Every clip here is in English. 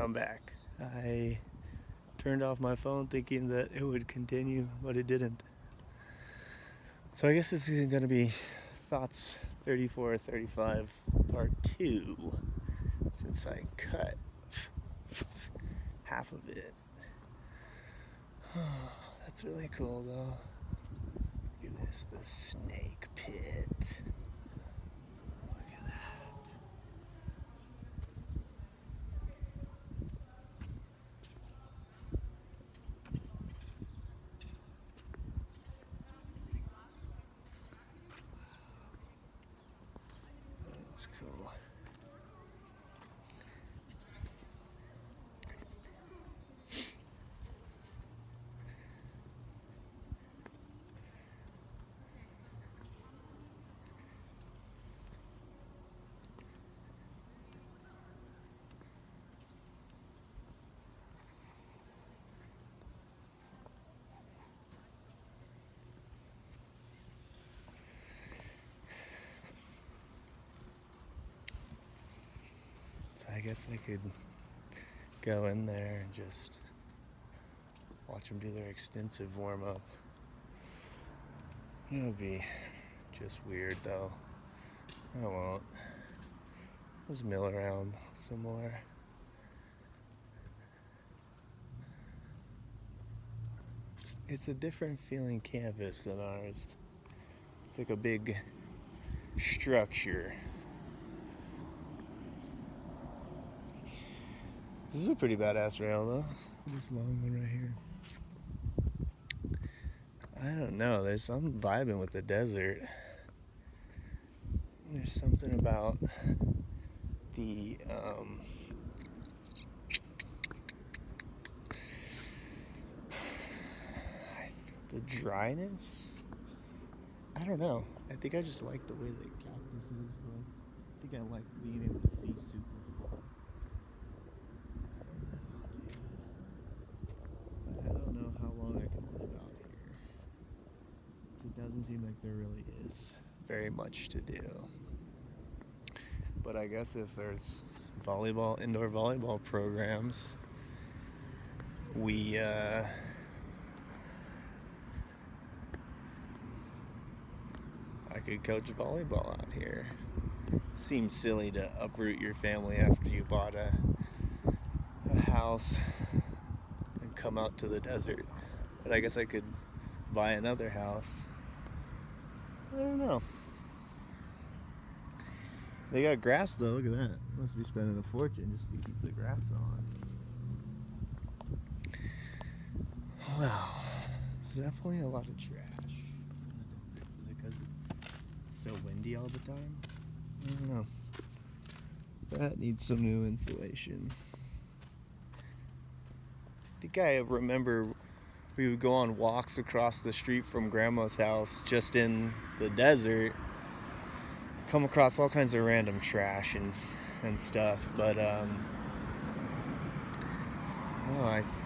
I'm back. I turned off my phone thinking that it would continue, but it didn't. So I guess this is going to be Thoughts 34 35 Part 2, since I cut half of it. That's really cool, though. Look at this, the snake pit. Look at that. That's cool. So I guess I could go in there and just watch them do their extensive warm-up. It'll be just weird, though. I won't. Just mill around some more. It's a different feeling campus than ours. It's like a big structure. This is a pretty badass rail, though. This long one right here. I don't know. I'm vibing with the desert. There's something about the dryness. I don't know. I think I just like the way the cactuses look. I think I like being able to see super far. I don't know how long I can live out here, because it doesn't seem like there really is very much to do. But I guess if there's indoor volleyball programs, I could coach volleyball out here. Seems silly to uproot your family after you bought a house and come out to the desert. But I guess I could buy another house. I don't know. They got grass though, look at that. Must be spending a fortune just to keep the grass on. Well, there's definitely a lot of trash in the desert. Is it because it's so windy all the time? I don't know. That needs some new insulation. I think I remember we would go on walks across the street from Grandma's house just in the desert, come across all kinds of random trash and stuff, but I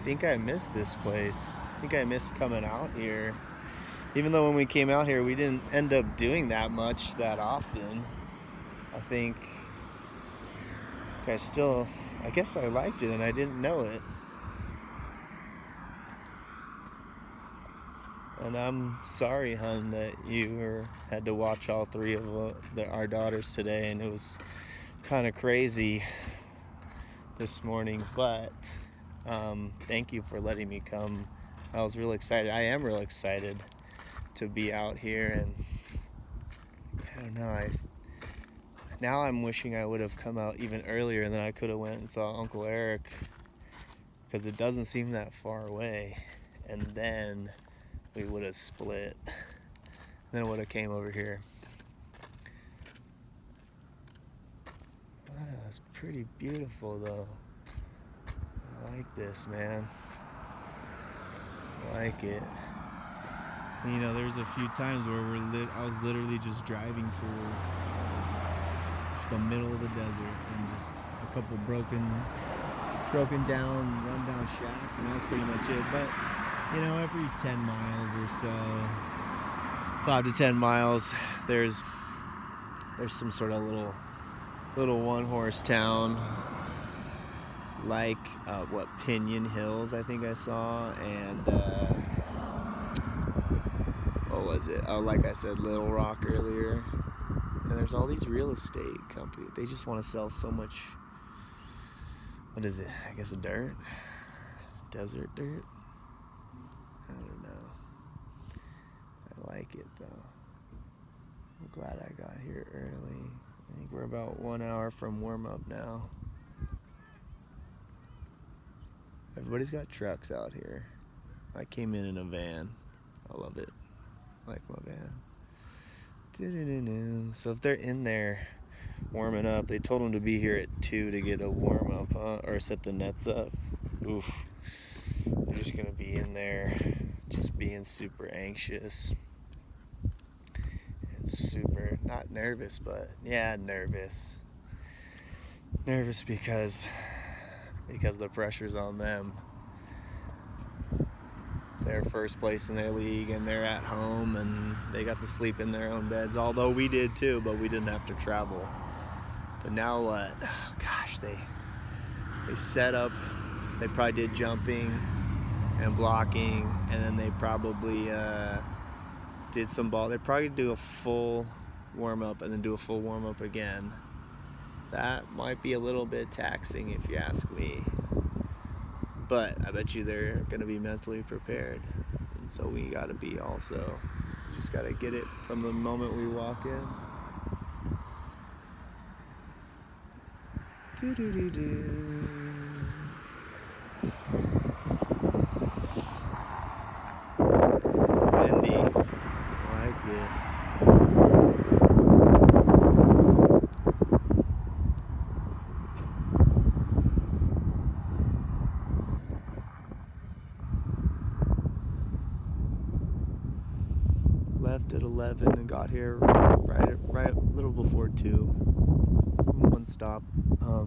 think I missed this place. I think I missed coming out here, even though when we came out here we didn't end up doing that much that often. I guess I liked it and I didn't know it. And I'm sorry, hun, that you had to watch all three of our daughters today, and it was kind of crazy this morning, but thank you for letting me come. I was real excited. I am real excited to be out here, and I don't know, now I'm wishing I would have come out even earlier, and then I could have went and saw Uncle Eric, because it doesn't seem that far away, and then we would have split. Then I would have came over here. That's pretty beautiful, though. I like this, man. I like it. And, you know, there's a few times where I was literally just driving through just the middle of the desert and just a couple broken down, run down shacks, and that's pretty much it. But you know, every 10 miles or so, 5 to 10 miles, there's some sort of little one-horse town like Pinion Hills, I think I saw, and what was it? Oh, like I said, Little Rock earlier. And there's all these real estate companies. They just want to sell so much. What is it? I guess a dirt? Desert dirt? I don't know. I like it though. I'm glad I got here early. I think we're about 1 hour from warm up now. Everybody's got trucks out here. I came in a van. I love it. I like my van. So if they're in there warming up, they told them to be here at 2 to get a warm up, huh? Or set the nets up. Oof. They're just gonna be in there just being super anxious and super, not nervous, but yeah, nervous because the pressure's on them. They're first place in their league and they're at home and they got to sleep in their own beds, although we did too, but we didn't have to travel. But now what? Oh, gosh, they set up. They probably did jumping and blocking, and then they probably did some ball. They probably do a full warm up and then do a full warm up again. That might be a little bit taxing if you ask me. But I bet you they're going to be mentally prepared. And so we got to be also. Just got to get it from the moment we walk in. Do-do-do-do. Windy. I like it. Left at 11 and got here right a little before 2. One stop by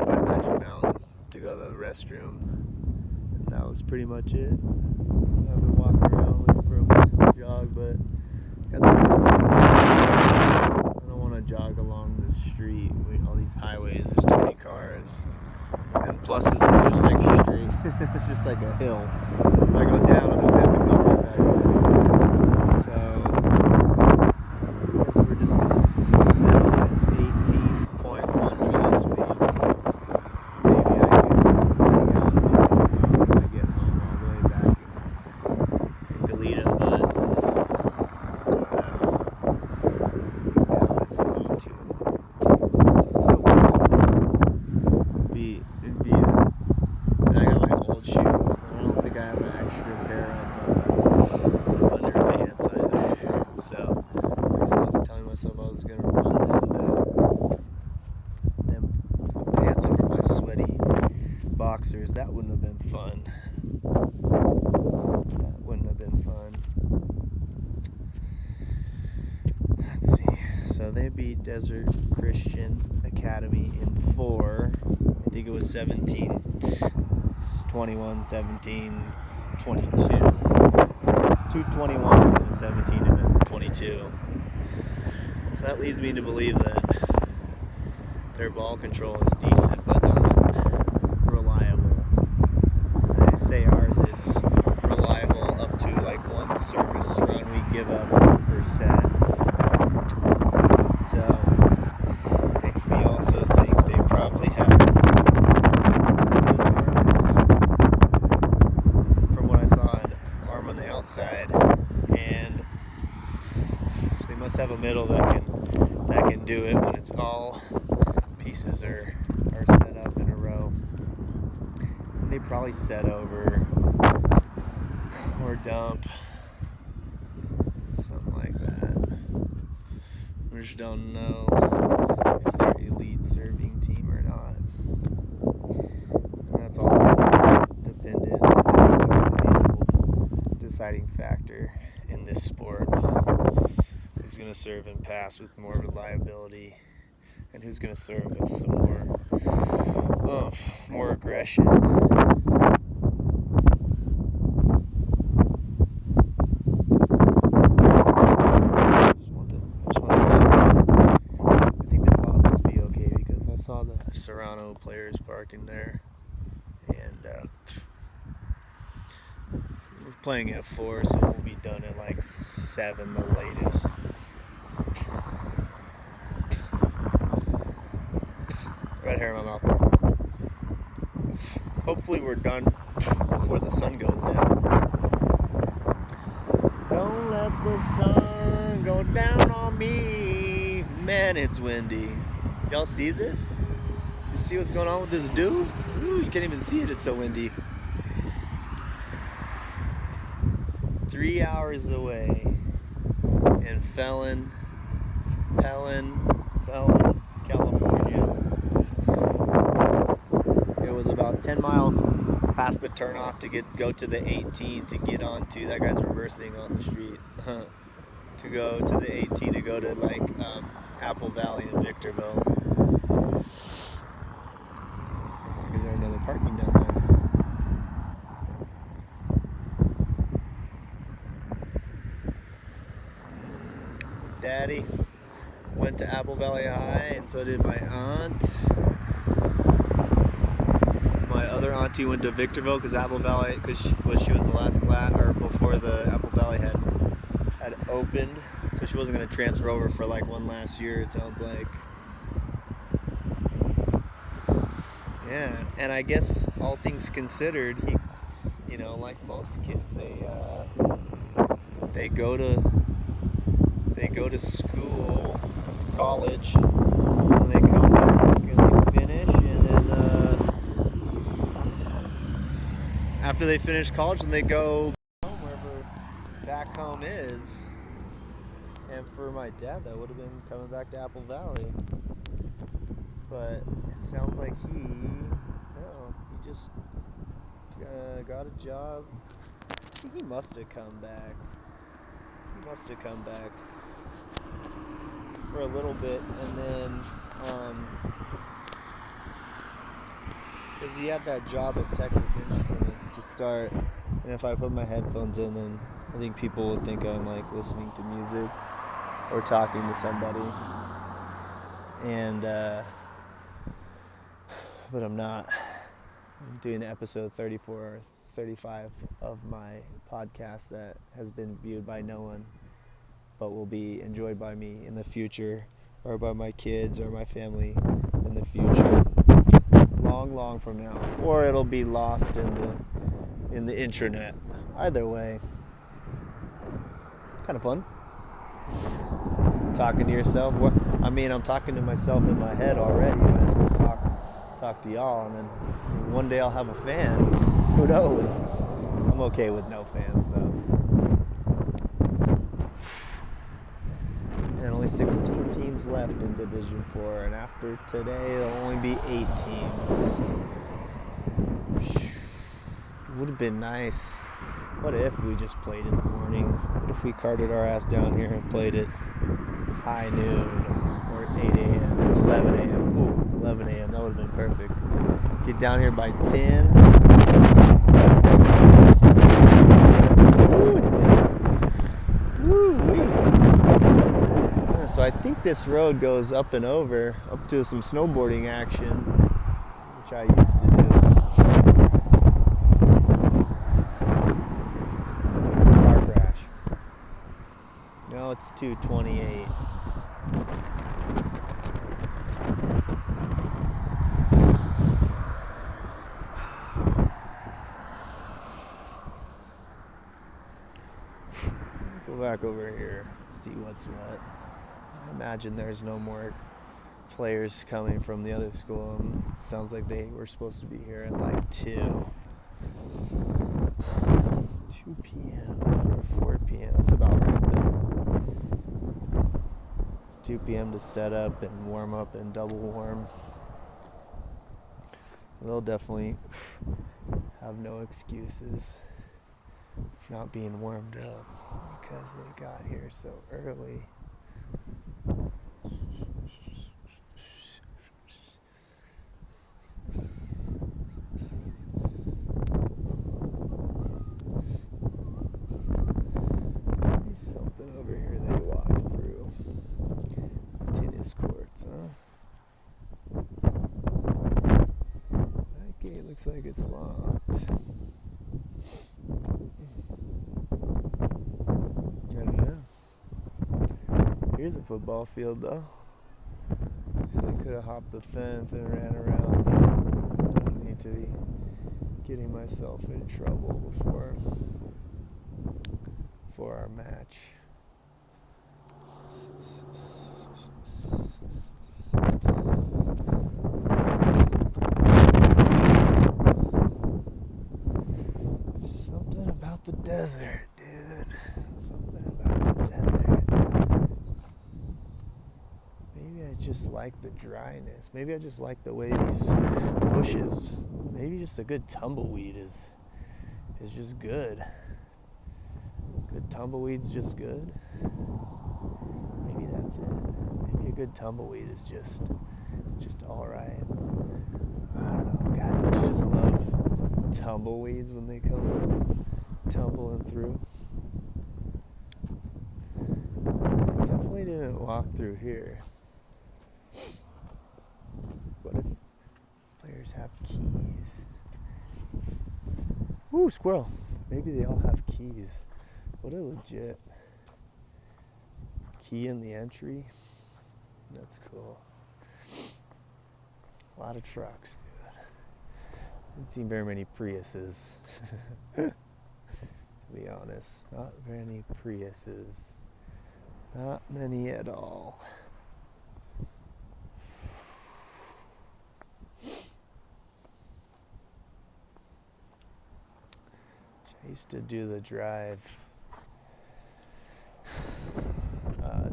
Magic Mountain to go to the restroom, and that was pretty much it. I've been walking around looking for a place to jog, but got this place. I don't want to jog along the street. All these highways, there's too many cars, and plus this is just like straight. It's just like a hill. If I go down, I'm just gonna have to go right back up. So I guess we're just gonna settle at 18.1 for this week. Maybe I can hang out 2 miles when I get home all the way back in Goleta, but I don't know. Now it's a little too it's so wild. It'd be and I got my old shoes. I don't think I have an extra pair of underpants either. So I was telling myself I was gonna run and then put pants over my sweaty boxers. That wouldn't have been fun. That wouldn't have been fun. Let's see. So they beat Desert Christian Academy in 4. I think it was 17. 21, 17, 22. 2 21s and a 17 and a 22. So that leads me to believe that their ball control is decent, but not reliable. I say ours is reliable up to like one service run we give up per set. So makes me also think they probably have outside, and they must have a middle that can do it when it's all pieces are set up in a row. And they probably set over or dump, something like that. We just don't know if they're elite serving team or not, and that's all dependent. Deciding factor in this sport. Who's going to serve and pass with more reliability, and who's going to serve with some more aggression. I think this lot must be okay because I saw the Serrano players parking there. And we're playing at 4, so we'll be done at like 7 the latest. Red hair in my mouth. Hopefully we're done before the sun goes down. Don't let the sun go down on me. Man, it's windy. Y'all see this? You see what's going on with this dew? Ooh, you can't even see it, it's so windy. 3 hours away in Felon, California. It was about 10 miles past the turnoff to go to the 18 to get onto, that guy's reversing on the street, to go to the 18 to go to like Apple Valley in Victorville. Is there another parking down there? Daddy went to Apple Valley High, and so did my aunt. My other auntie went to Victorville because Apple Valley, because she was the last class, or before the Apple Valley had opened, so she wasn't going to transfer over for like one last year, it sounds like. Yeah, and I guess all things considered, he, you know, like most kids, they go to school, college, and they come back and they finish, and then after they finish college, and they go home, wherever back home is. And for my dad, that would have been coming back to Apple Valley. But it sounds like he just got a job. He must have come back. He must have come back for a little bit, and then because he had that job at Texas Instruments to start, and if I put my headphones in, then I think people will think I'm like listening to music or talking to somebody, and but I'm not. I'm doing episode 34 or 35 of my podcast that has been viewed by no one, but will be enjoyed by me in the future, or by my kids or my family in the future, long from now, or it'll be lost in the intranet. Either way, kind of fun. Talking to yourself. I'm talking to myself in my head already. Might as well talk to y'all, and then one day I'll have a fan. Who knows? I'm okay with no fans though. And only 16 teams left in Division 4, and after today there'll only be 8 teams. Would have been nice. What if we just played in the morning? What if we carted our ass down here and played at high noon or 8 a.m., 11 a.m. Ooh, 11 a.m. That would have been perfect. Get down here by 10. Ooh, it's windy. Woo-wee. Yeah, so I think this road goes up and over, up to some snowboarding action, which I used to do. Car crash. No, it's 228. Go back over here, see what's what. I imagine there's no more players coming from the other school. Sounds like they were supposed to be here at like 2 p.m. for 4 p.m. That's about right though. 2 p.m. to set up and warm up and double warm. They'll definitely have no excuses for not being warmed up because they got here so early. Something over here they walked through. Tennis courts, huh? Looks like it's locked. I don't know. Here's a football field though. So I could have hopped the fence and ran around, but I don't need to be getting myself in trouble before our match. Something about the desert, dude. Something about the desert. Maybe I just like the dryness. Maybe I just like the way these bushes. Maybe just a good tumbleweed is just good. Good tumbleweed's just good. Maybe that's it. Maybe a good tumbleweed is just alright. I don't know. God, don't you just love tumbleweeds when they come tumbling through? I definitely didn't walk through here. What if players have keys? Ooh, squirrel. Maybe they all have keys. What a legit key in the entry. That's cool. A lot of trucks, dude. Haven't seen very many Priuses. To be honest. Not many Priuses. Not many at all. I used to do the drive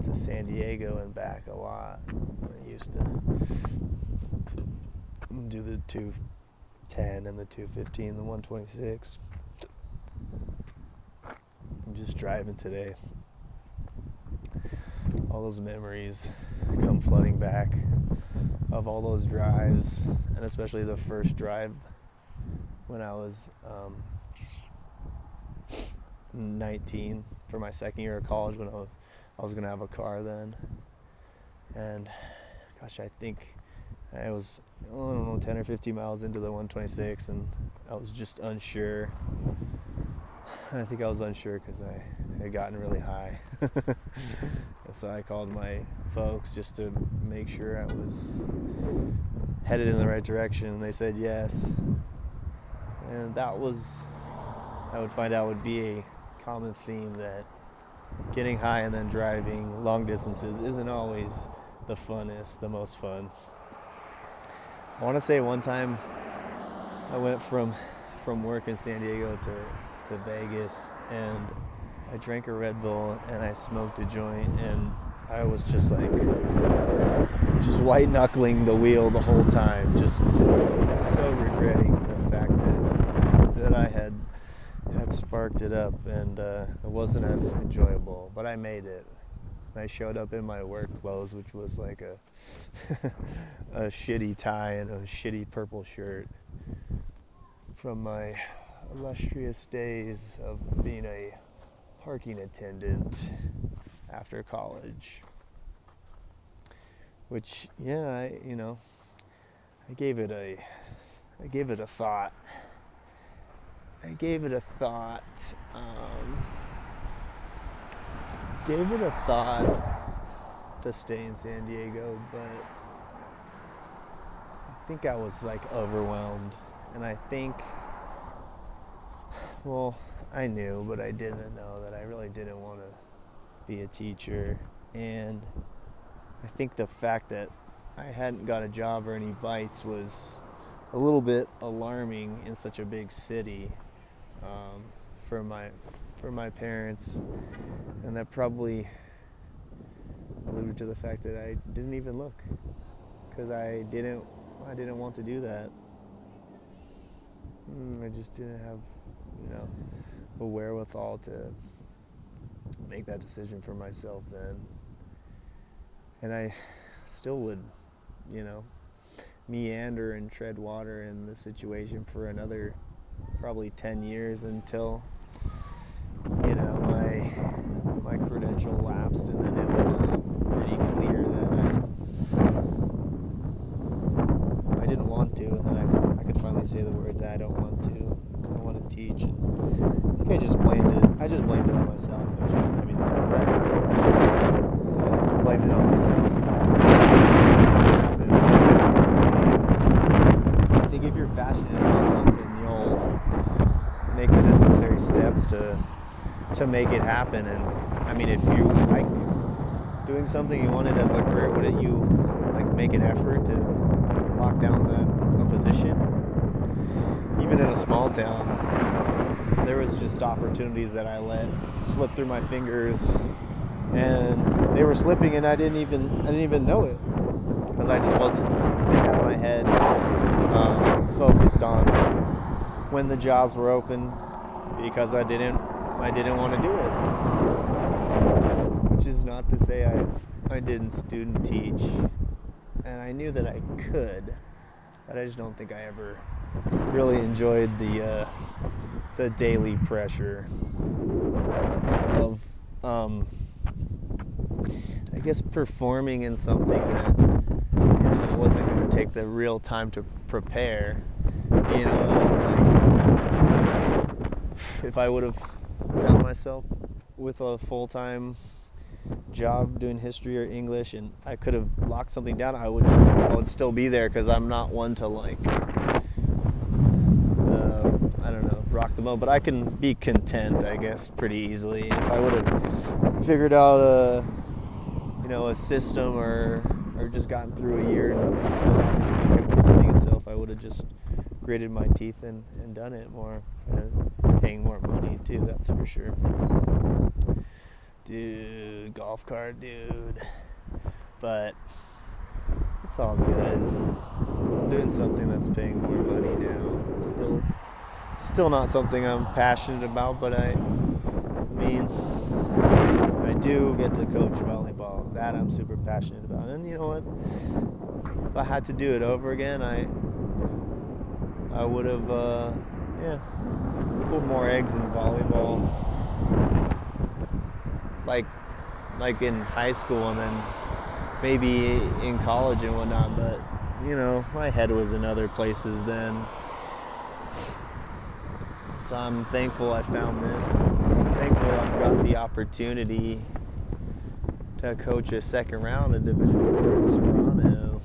to San Diego and back a lot. I used to do the 210 and the 215, the 126. I'm just driving today. All those memories come flooding back of all those drives, and especially the first drive when I was 19 for my second year of college, when I was gonna have a car then. And gosh, I think I was, I don't know, 10 or 15 miles into the 126, and I was just unsure. I think I was unsure because I had gotten really high. And so I called my folks just to make sure I was headed in the right direction, and they said yes. And that was, I would find out, would be a common theme, that getting high and then driving long distances isn't always the funnest, the most fun. I want to say one time I went from work in San Diego to Vegas, and I drank a Red Bull and I smoked a joint, and I was just just white knuckling the wheel the whole time, just so regretting the fact that I had sparked it up, and it wasn't as enjoyable, but I made it. And I showed up in my work clothes, which was like a a shitty tie and a shitty purple shirt from my illustrious days of being a parking attendant after college. Which, yeah, I gave it a thought. Gave it a thought to stay in San Diego, but I think I was overwhelmed, and I think, well, I knew, but I didn't know that I really didn't want to be a teacher. And I think the fact that I hadn't got a job or any bites was a little bit alarming in such a big city. For my parents, and that probably alluded to the fact that I didn't even look, because I didn't want to do that. I just didn't have the wherewithal to make that decision for myself then, and I still would meander and tread water in the situation for another probably 10 years until my credential lapsed, and then it was pretty clear that I didn't want to, and then I could finally say the words I don't want to. I want to teach. And I think I just blamed it on myself, which, I mean, it's correct. I just blamed it on myself. I think if you're passionate about something, you'll make the necessary steps to make it happen. And I mean, if you like doing something you wanted as a career, wouldn't you like make an effort to lock down a position? Even in a small town, there was just opportunities that I let slip through my fingers, and they were slipping, and I didn't even know it, because I just didn't have my head focused on when the jobs were open, because I didn't want to do it. Which is not to say I didn't student teach, and I knew that I could, but I just don't think I ever really enjoyed the daily pressure of I guess performing in something that wasn't going to take the real time to prepare. It's like if I would have found myself with a full-time job doing history or English, and I could have locked something down, I would still be there, because I'm not one to like I don't know, rock the boat, but I can be content, I guess, pretty easily. And if I would have figured out a system or just gotten through a year and the opportunity kept presenting itself, I would have just gritted my teeth and done it more, and paying more money too, that's for sure. Dude, golf cart, dude. But it's all good. I'm doing something that's paying more money now. Still not something I'm passionate about, but I mean, I do get to coach volleyball. That I'm super passionate about. And you know what? If I had to do it over again, I would have put more eggs in volleyball. Like in high school, and then maybe in college and whatnot, but my head was in other places then. So I'm thankful I found this. I'm thankful I've got the opportunity to coach a second round of Division IV in Serrano.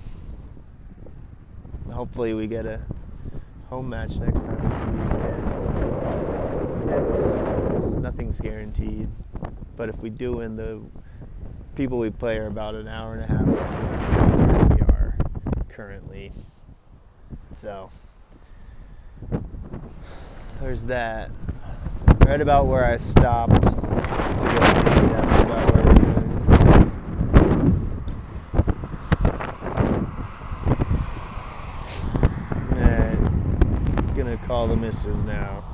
Hopefully we get a home match next time. It's nothing's guaranteed. But if we do win, the people we play are about an hour and a half from where we are currently. So there's that. Right about where I stopped to go. That's about where we're going. Alright. Gonna call the missus now.